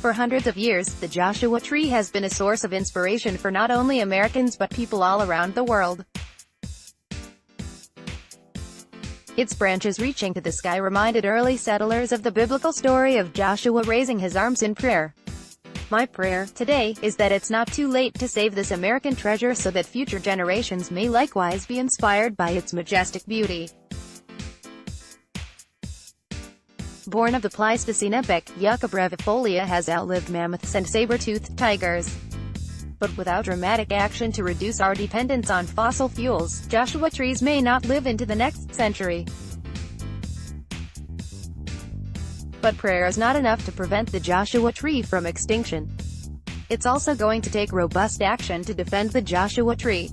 For hundreds of years, the Joshua tree has been a source of inspiration for not only Americans but people all around the world. Its branches reaching to the sky reminded early settlers of the biblical story of Joshua raising his arms in prayer. My prayer, today, is that it's not too late to save this American treasure so that future generations may likewise be inspired by its majestic beauty. Born of the Pleistocene epoch, Yucca brevifolia has outlived mammoths and saber-toothed tigers. But without dramatic action to reduce our dependence on fossil fuels, Joshua trees may not live into the next century. But prayer is not enough to prevent the Joshua tree from extinction. It's also going to take robust action to defend the Joshua tree.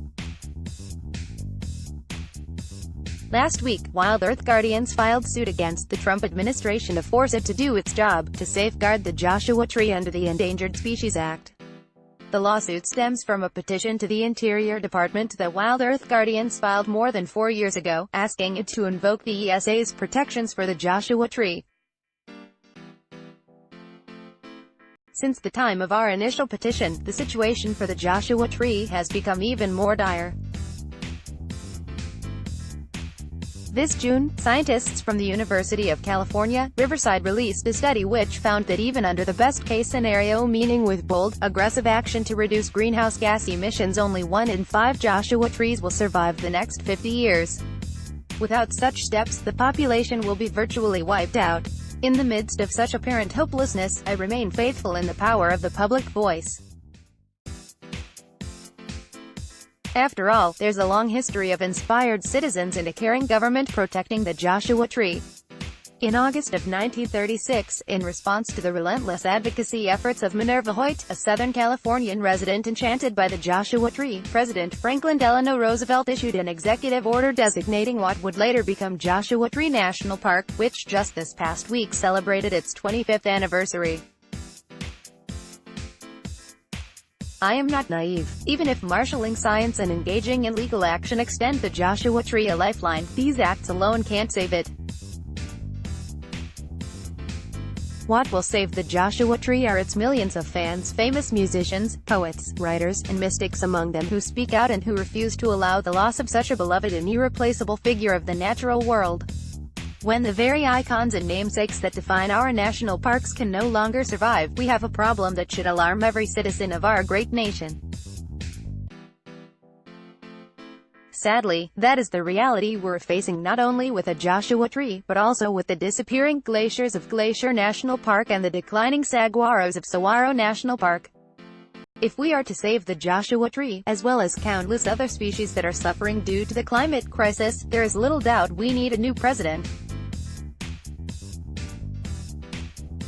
Last week, Wild Earth Guardians filed suit against the Trump administration to force it to do its job, to safeguard the Joshua tree under the Endangered Species Act. The lawsuit stems from a petition to the Interior Department that Wild Earth Guardians filed more than 4 years ago, asking it to invoke the ESA's protections for the Joshua tree. Since the time of our initial petition, the situation for the Joshua tree has become even more dire. This June, scientists from the University of California, Riverside released a study which found that even under the best-case scenario, meaning with bold, aggressive action to reduce greenhouse gas emissions, only 1 in 5 Joshua trees will survive the next 50 years. Without such steps, the population will be virtually wiped out. In the midst of such apparent hopelessness, I remain faithful in the power of the public voice. After all, there's a long history of inspired citizens and a caring government protecting the Joshua tree. In August of 1936, in response to the relentless advocacy efforts of Minerva Hoyt, a Southern Californian resident enchanted by the Joshua tree, President Franklin Delano Roosevelt issued an executive order designating what would later become Joshua Tree National Park, which just this past week celebrated its 25th anniversary. I am not naive. Even if marshalling science and engaging in legal action extend the Joshua tree a lifeline, these acts alone can't save it. What will save the Joshua tree are its millions of fans, famous musicians, poets, writers, and mystics among them, who speak out and who refuse to allow the loss of such a beloved and irreplaceable figure of the natural world. When the very icons and namesakes that define our national parks can no longer survive, we have a problem that should alarm every citizen of our great nation. Sadly, that is the reality we're facing, not only with a Joshua tree, but also with the disappearing glaciers of Glacier National Park and the declining saguaros of Saguaro National Park. If we are to save the Joshua tree, as well as countless other species that are suffering due to the climate crisis, there is little doubt we need a new president.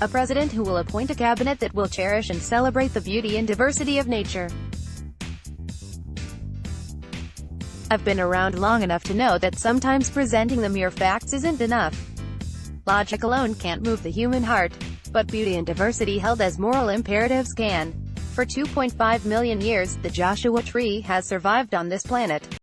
A president who will appoint a cabinet that will cherish and celebrate the beauty and diversity of nature. I've been around long enough to know that sometimes presenting the mere facts isn't enough. Logic alone can't move the human heart, but beauty and diversity held as moral imperatives can. For 2.5 million years, the Joshua tree has survived on this planet.